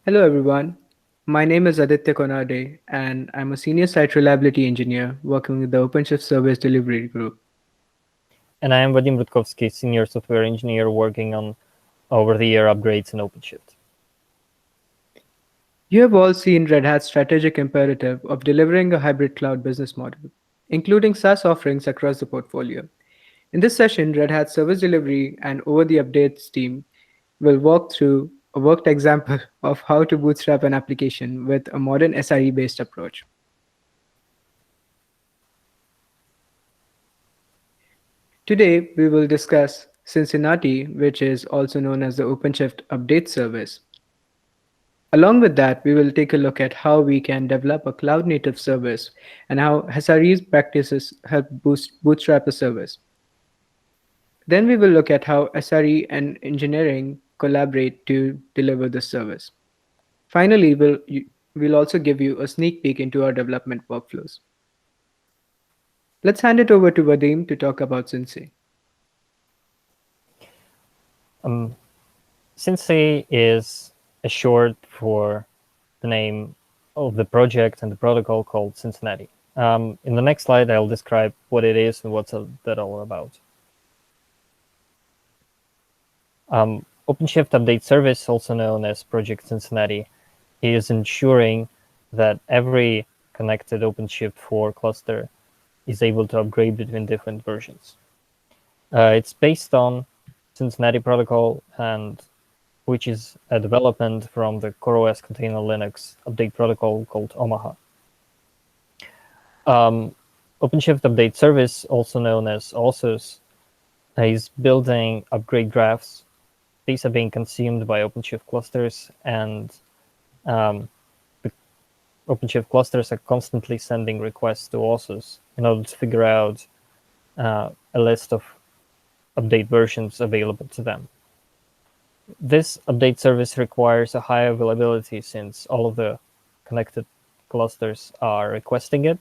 Hello everyone. My name is Aditya Konade and I'm a senior site reliability engineer working with the OpenShift Service Delivery Group. And I am Vadim Rudkovsky, Senior Software Engineer working on over-the-air upgrades in OpenShift. You have all seen Red Hat's strategic imperative of delivering a hybrid cloud business model, including SaaS offerings across the portfolio. In this session, Red Hat Service Delivery and Over the Updates team will walk through a worked example of how to bootstrap an application with a modern SRE based approach. Today, we will discuss Cincinnati, which is also known as the OpenShift Update Service. Along with that, we will take a look at how we can develop a cloud native service and how SRE's practices help bootstrap a service. Then we will look at how SRE and engineering collaborate to deliver the service. Finally, we'll also give you a sneak peek into our development workflows. Let's hand it over to Vadim to talk about Cinci. Cinci is a short for the name of the project and the protocol called Cincinnati. In the next slide, I'll describe what it is and what's that all about. OpenShift Update Service, also known as Project Cincinnati, is ensuring that every connected OpenShift 4 cluster is able to upgrade between different versions. It's based on Cincinnati protocol, and which is a development from the CoreOS Container Linux update protocol called Omaha. OpenShift Update Service, also known as OSUS, is building upgrade graphs. These are being consumed by OpenShift clusters, and the OpenShift clusters are constantly sending requests to OSUS in order to figure out a list of update versions available to them. This update service requires a high availability since all of the connected clusters are requesting it.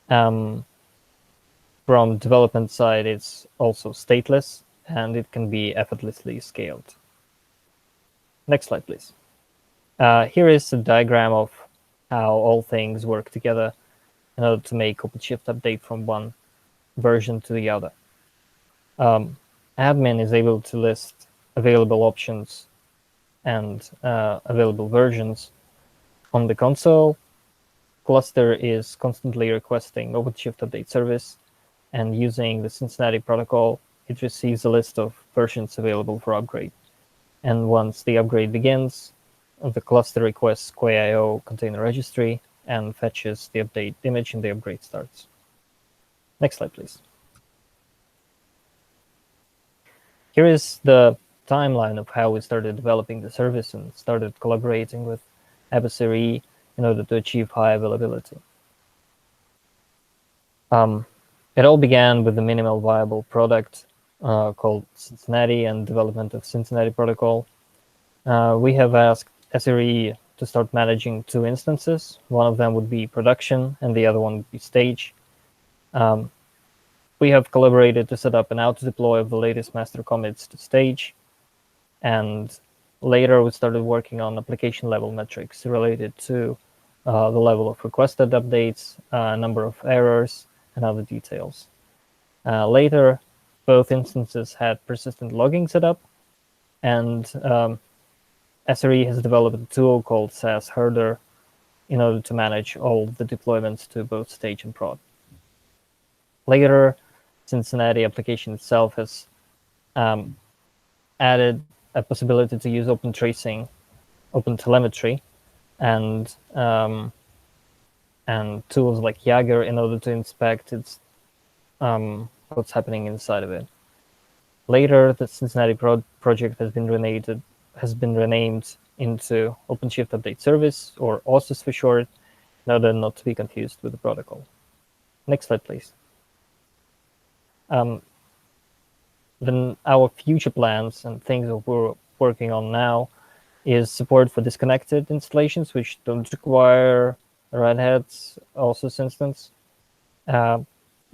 From development side, it's also stateless, and it can be effortlessly scaled. Next slide, please. Here is a diagram of how all things work together in order to make OpenShift update from one version to the other. Admin is able to list available options and available versions on the console. Cluster is constantly requesting OpenShift Update Service, and using the Cincinnati protocol, it receives a list of versions available for upgrade. And once the upgrade begins, the cluster requests QIO container registry and fetches the update image, and the upgrade starts. Next slide, please. Here is the timeline of how we started developing the service and started collaborating with SRE in order to achieve high availability. It all began with the minimal viable product called Cincinnati and development of Cincinnati protocol. We have asked SRE to start managing two instances. One of them would be production, and the other one would be stage. We have collaborated to set up an auto-deploy of the latest master commits to stage. And later, we started working on application-level metrics related to the level of requested updates, number of errors, and other details. Later, both instances had persistent logging set up, and SRE has developed a tool called SaaS Herder in order to manage all the deployments to both stage and prod. Later, Cincinnati application itself has added a possibility to use open tracing, open telemetry, and tools like Jaeger in order to inspect its what's happening inside of it. Later, the Cincinnati project has been renamed into OpenShift Update Service, or OSUS for short, in order not to be confused with the protocol. Next slide, please. Then our future plans and things that we're working on now is support for disconnected installations, which don't require Red Hat's OSUS instance.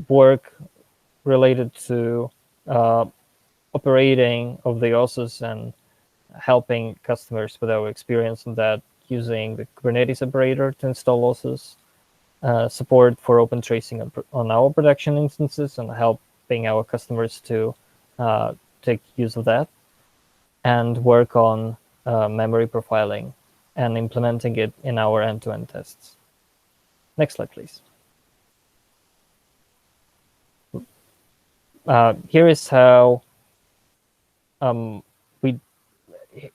Work related to operating of the OSUS and helping customers with our experience on that using the Kubernetes operator to install losses, support for open tracing on our production instances and helping our customers to take use of that, and work on memory profiling and implementing it in our end-to-end tests. Next slide, please. Here is how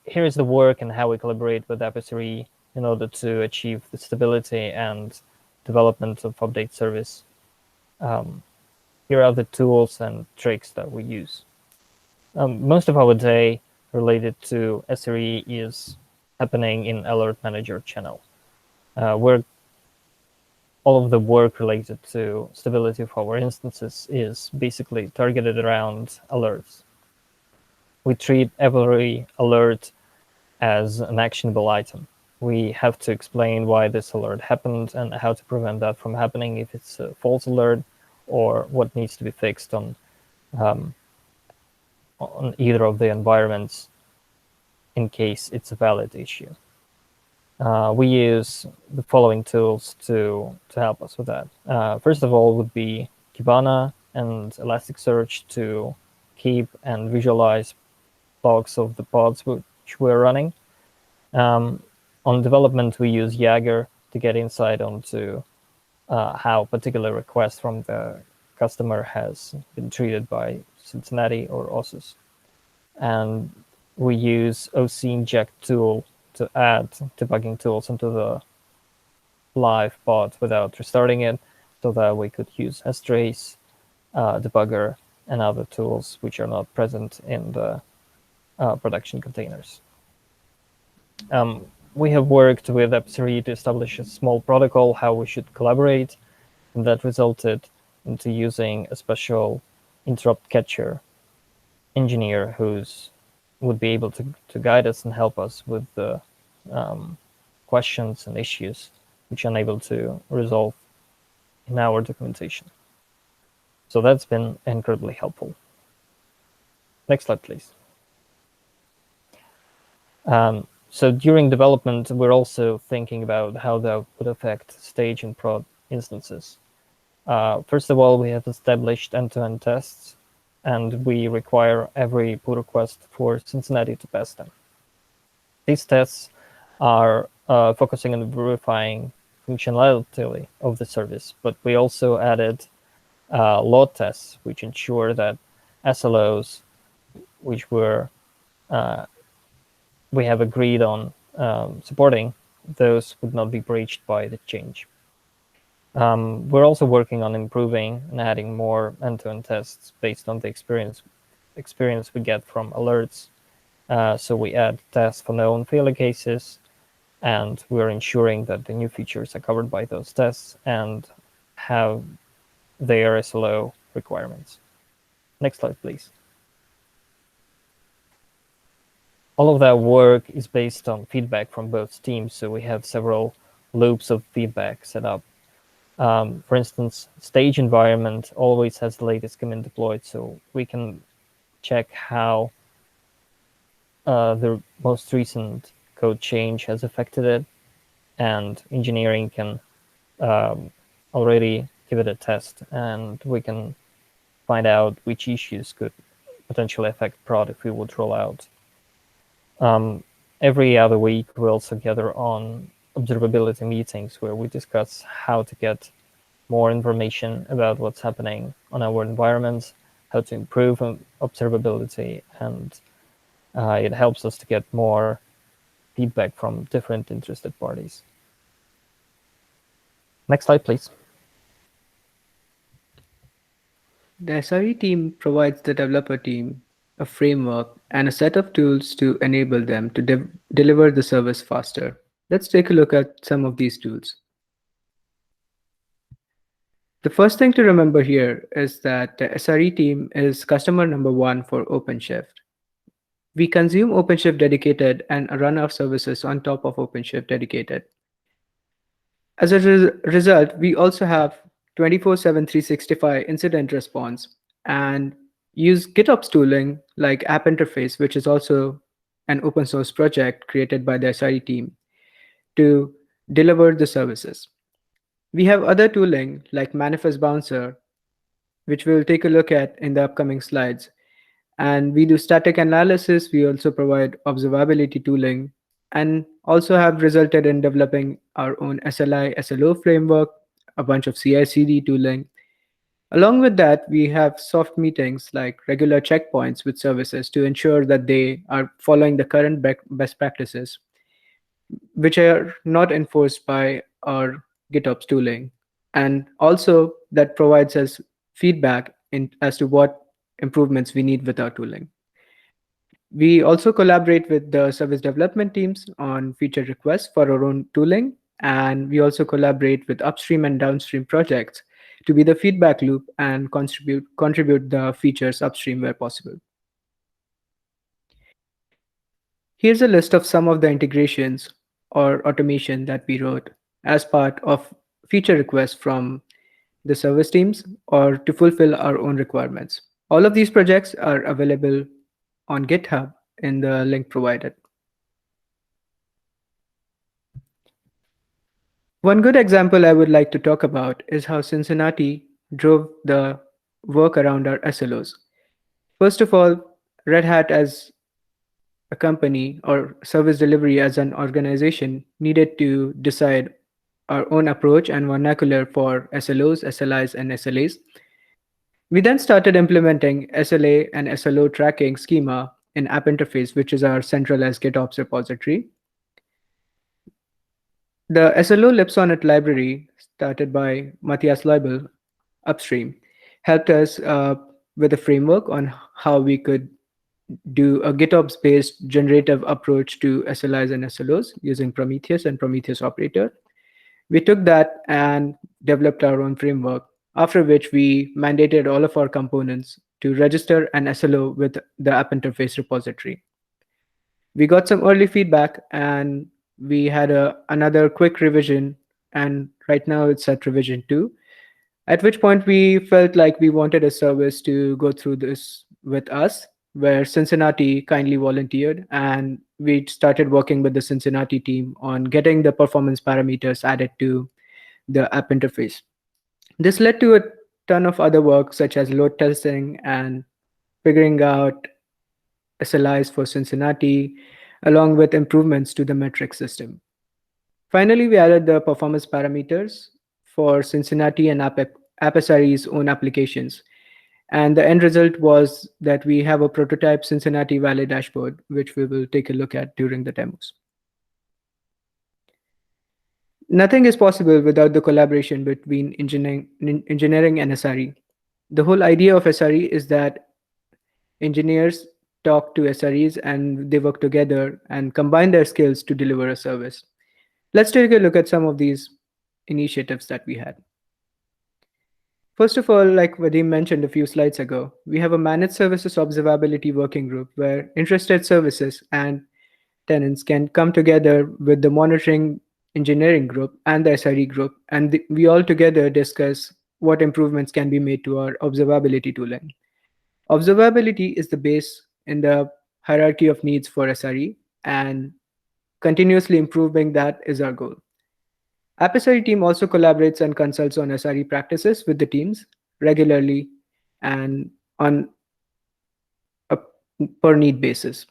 here is the work and how we collaborate with SRE in order to achieve the stability and development of update service. Here are the tools and tricks that we use. Most of our day related to SRE is happening in Alert Manager channel, where all of the work related to stability of our instances is basically targeted around alerts. We treat every alert as an actionable item. We have to explain why this alert happened and how to prevent that from happening if it's a false alert, or what needs to be fixed on either of the environments in case it's a valid issue. We use the following tools to help us with that. First of all would be Kibana and Elasticsearch to keep and visualize logs of the pods which we're running. On development, we use Jaeger to get insight onto how particular request from the customer has been treated by Cincinnati or OSIS. And we use OC inject tool to add debugging tools into the live pod without restarting it, so that we could use strace, debugger, and other tools which are not present in the production containers. We have worked with SRE to establish a small protocol how we should collaborate, and that resulted into using a special interrupt catcher engineer who's would be able to guide us and help us with the questions and issues which are unable to resolve in our documentation. So that's been incredibly helpful. Next slide, please. So during development, we're also thinking about how that would affect stage and prod instances. First of all, we have established end-to-end tests, and we require every pull request for Cincinnati to pass them. These tests are focusing on verifying functionality of the service, but we also added load tests, which ensure that SLOs, which we have agreed on supporting, those would not be breached by the change. We're also working on improving and adding more end-to-end tests based on the experience we get from alerts. So we add tests for known failure cases, and we're ensuring that the new features are covered by those tests and have their SLO requirements. Next slide, please. All of that work is based on feedback from both teams, so we have several loops of feedback set up. For instance, stage environment always has the latest commit deployed, so we can check how the most recent code change has affected it, and engineering can already give it a test, and we can find out which issues could potentially affect prod if we would roll out. Every other week, we also gather on observability meetings where we discuss how to get more information about what's happening on our environments, how to improve observability, and it helps us to get more feedback from different interested parties. Next slide, please. The SRE team provides the developer team a framework and a set of tools to enable them to deliver the service faster. Let's take a look at some of these tools. The first thing to remember here is that the SRE team is customer number one for OpenShift. We consume OpenShift Dedicated and run our services on top of OpenShift Dedicated. As a result, we also have 24/7 365 incident response and use GitOps tooling like App Interface, which is also an open source project created by the SRE team to deliver the services. We have other tooling like Manifest Bouncer, which we'll take a look at in the upcoming slides. And we do static analysis. We also provide observability tooling and also have resulted in developing our own SLI, SLO framework, a bunch of CI/CD tooling. Along with that, we have soft meetings like regular checkpoints with services to ensure that they are following the current best practices, which are not enforced by our GitOps tooling. And also that provides us feedback as to what improvements we need with our tooling. We also collaborate with the service development teams on feature requests for our own tooling. And we also collaborate with upstream and downstream projects to be the feedback loop and contribute the features upstream where possible. Here's a list of some of the integrations or automation that we wrote as part of feature requests from the service teams or to fulfill our own requirements. All of these projects are available on GitHub in the link provided. One good example I would like to talk about is how Cincinnati drove the work around our SLOs. First of all, Red Hat as a company or service delivery as an organization needed to decide our own approach and vernacular for SLOs, SLIs, and SLAs. We then started implementing SLA and SLO tracking schema in App Interface, which is our centralized GitOps repository. The SLO Lipsonnet library, started by Matthias Leibel upstream, helped us with a framework on how we could do a GitOps-based generative approach to SLIs and SLOs using Prometheus and Prometheus Operator. We took that and developed our own framework, after which we mandated all of our components to register an SLO with the app interface repository. We got some early feedback and we had another quick revision, and right now it's at revision 2, at which point we felt like we wanted a service to go through this with us, where Cincinnati kindly volunteered, and we started working with the Cincinnati team on getting the performance parameters added to the app interface. This led to a ton of other work, such as load testing and figuring out SLIs for Cincinnati, along with improvements to the metric system. Finally, we added the performance parameters for Cincinnati and App SRE's own applications. And the end result was that we have a prototype Cincinnati Valley dashboard, which we will take a look at during the demos. Nothing is possible without the collaboration between engineering and SRE. The whole idea of SRE is that engineers talk to SREs and they work together and combine their skills to deliver a service. Let's take a look at some of these initiatives that we had. First of all, like Vadim mentioned a few slides ago, we have a managed services observability working group where interested services and tenants can come together with the monitoring engineering group and the SRE group, and we all together discuss what improvements can be made to our observability tooling. Observability is the base in the hierarchy of needs for SRE, and continuously improving that is our goal. App SRE team also collaborates and consults on SRE practices with the teams regularly and on a per need basis.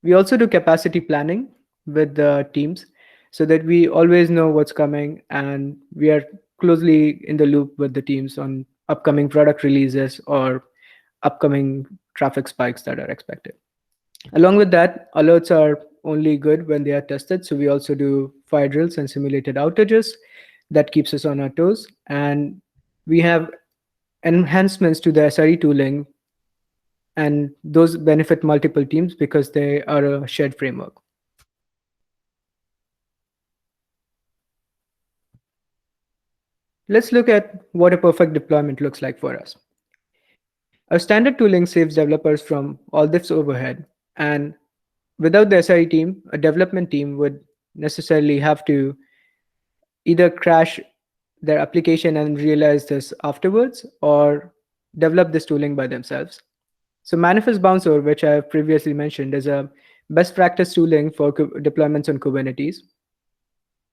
We also do capacity planning with the teams so that we always know what's coming, and we are closely in the loop with the teams on upcoming product releases or upcoming traffic spikes that are expected. Along with that, alerts are only good when they are tested. So we also do fire drills and simulated outages. That keeps us on our toes. And we have enhancements to the SRE tooling, and those benefit multiple teams because they are a shared framework. Let's look at what a perfect deployment looks like for us. Our standard tooling saves developers from all this overhead, and without the SRE team, a development team would necessarily have to either crash their application and realize this afterwards or develop this tooling by themselves. So Manifest Bouncer, which I have previously mentioned, is a best practice tooling for deployments on Kubernetes.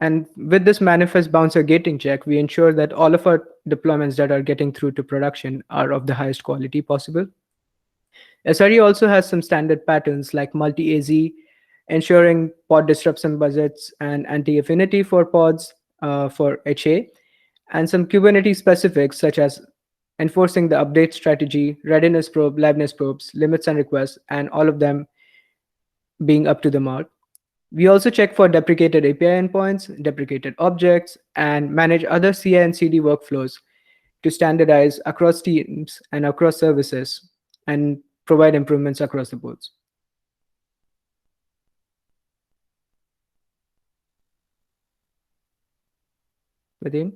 And with this manifest bouncer gating check, we ensure that all of our deployments that are getting through to production are of the highest quality possible. SRE also has some standard patterns like multi-AZ, ensuring pod disruption budgets and anti-affinity for pods for HA, and some Kubernetes specifics such as enforcing the update strategy, readiness probe, liveness probes, limits and requests, and all of them being up to the mark. We also check for deprecated API endpoints, deprecated objects, and manage other CI and CD workflows to standardize across teams and across services and provide improvements across the boards. Vadim?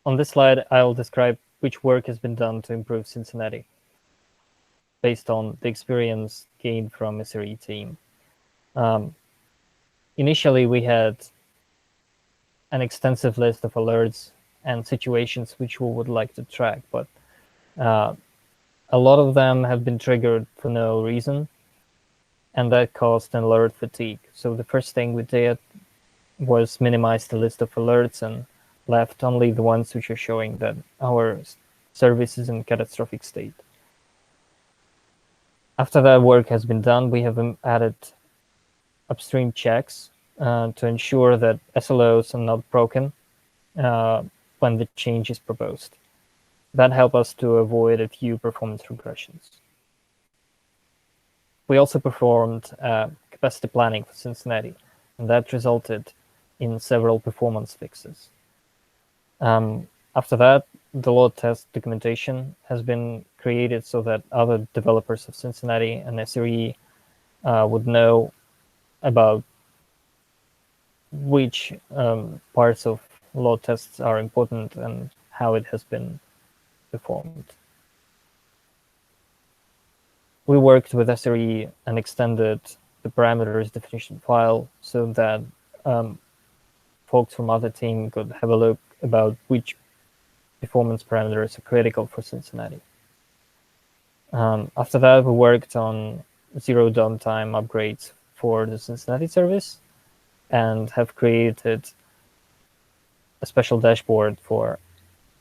On this slide, I'll describe which work has been done to improve Cincinnati based on the experience gained from SRE team. Initially, we had an extensive list of alerts and situations which we would like to track, but a lot of them have been triggered for no reason, and that caused an alert fatigue. So the first thing we did was minimize the list of alerts and left only the ones which are showing that our service is in catastrophic state. After that work has been done, we have added upstream checks to ensure that SLOs are not broken when the change is proposed. That helps us to avoid a few performance regressions. We also performed capacity planning for Cincinnati, and that resulted in several performance fixes. After that, the load test documentation has been created so that other developers of Cincinnati and SRE would know about which parts of load tests are important and how it has been performed. We worked with SRE and extended the parameters definition file so that folks from other team could have a look about which performance parameters are critical for Cincinnati. After that, we worked on zero downtime upgrades for the Cincinnati service and have created a special dashboard to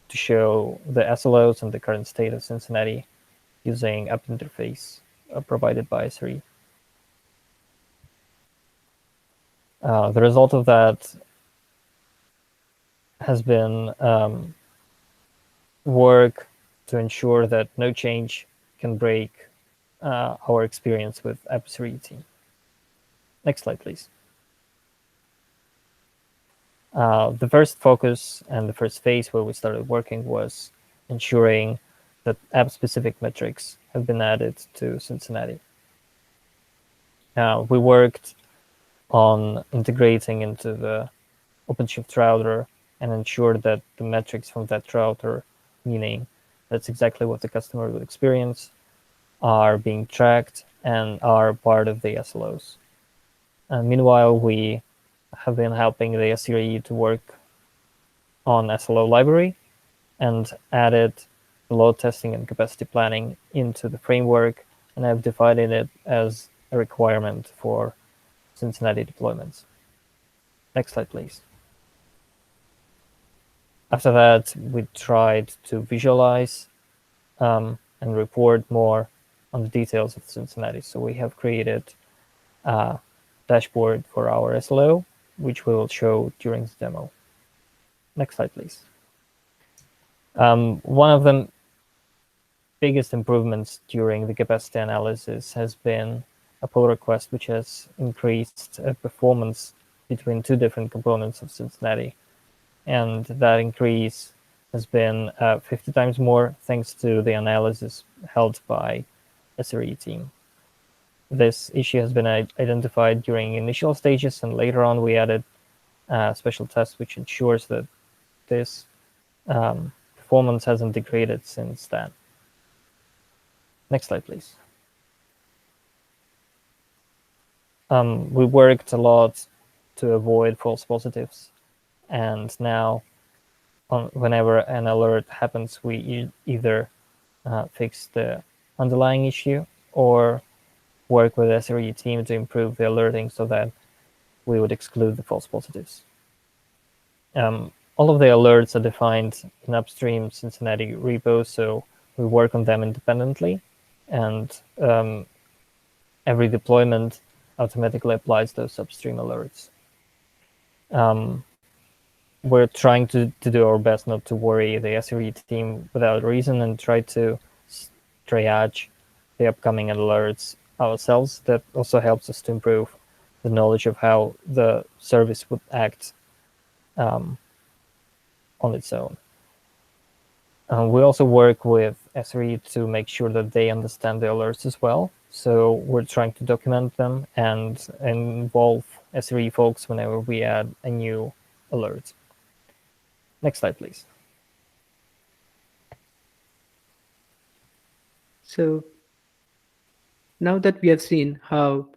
show the SLOs and the current state of Cincinnati using app interface provided by SRE. The result of that has been work to ensure that no change can break our experience with SRE team. Next slide, please. The first focus and the first phase where we started working was ensuring that app-specific metrics have been added to Cincinnati. We worked on integrating into the OpenShift router and ensured that the metrics from that router, meaning that's exactly what the customer would experience, are being tracked and are part of the SLOs. Meanwhile, we have been helping the SRE to work on SLO library and added load testing and capacity planning into the framework, and I've divided it as a requirement for Cincinnati deployments. Next slide, please. After that, we tried to visualize and report more on the details of Cincinnati. So we have created a dashboard for our SLO, which we will show during the demo. Next slide, please. One of the biggest improvements during the capacity analysis has been a pull request, which has increased performance between two different components of Cincinnati. And that increase has been 50 times more thanks to the analysis held by SRE team. This issue has been identified during initial stages, and later on we added a special test which ensures that this performance hasn't degraded since then. Next slide, please. We worked a lot to avoid false positives, and now whenever an alert happens, we either fix the underlying issue or work with the SRE team to improve the alerting so that we would exclude the false positives. All of the alerts are defined in upstream Cincinnati repo, so we work on them independently, and every deployment automatically applies those upstream alerts. We're trying to do our best not to worry the SRE team without reason and try to triage the upcoming alerts ourselves. That also helps us to improve the knowledge of how the service would act on its own. We also work with SRE to make sure that they understand the alerts as well. So we're trying to document them and involve SRE folks whenever we add a new alert. Next slide, please. So now that we have seen how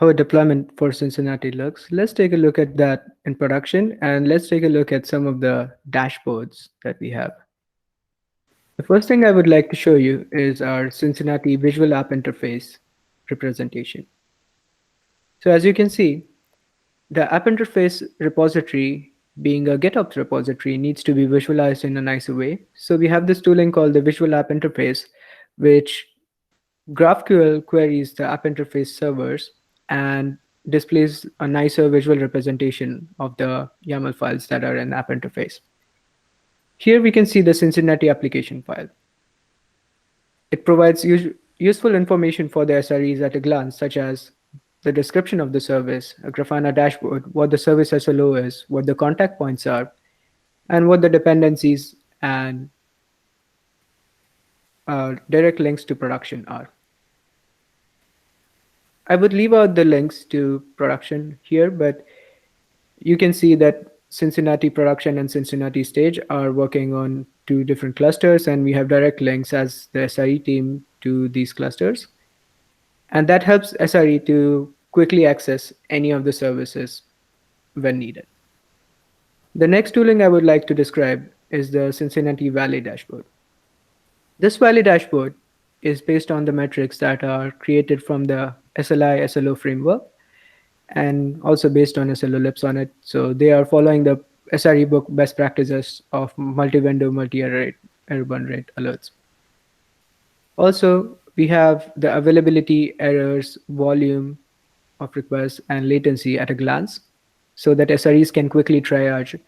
a deployment for Cincinnati looks, let's take a look at that in production, and let's take a look at some of the dashboards that we have. The first thing I would like to show you is our Cincinnati Visual App Interface representation. So as you can see, the app interface repository, being a GitOps repository, needs to be visualized in a nicer way. So we have this tooling called the Visual App Interface, which GraphQL queries the app interface servers and displays a nicer visual representation of the YAML files that are in app interface. Here we can see the Cincinnati application file. It provides useful information for the SREs at a glance, such as the description of the service, a Grafana dashboard, what the service SLO is, what the contact points are, and what the dependencies and direct links to production are. I would leave out the links to production here, but you can see that Cincinnati production and Cincinnati stage are working on two different clusters, and we have direct links as the SRE team to these clusters. And that helps SRE to quickly access any of the services when needed. The next tooling I would like to describe is the Cincinnati Valley dashboard. This Valley dashboard is based on the metrics that are created from the SLI SLO framework and also based on SLO lips on it. So they are following the SRE book best practices of multi-vendor, multi-error burn rate alerts. Also, we have the availability, errors, volume of requests, and latency at a glance so that SREs can quickly triage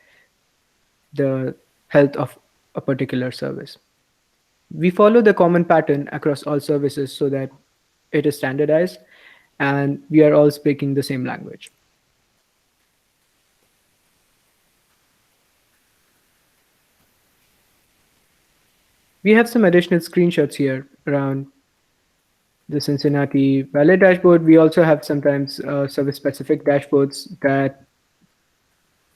the health of a particular service. We follow the common pattern across all services so that it is standardized and we are all speaking the same language. We have some additional screenshots here around the Cincinnati Valley dashboard. We also have sometimes service-specific dashboards that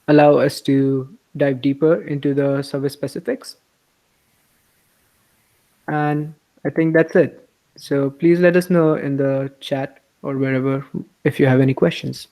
allow us to dive deeper into the service specifics. And I think that's it. So please let us know in the chat or wherever if you have any questions.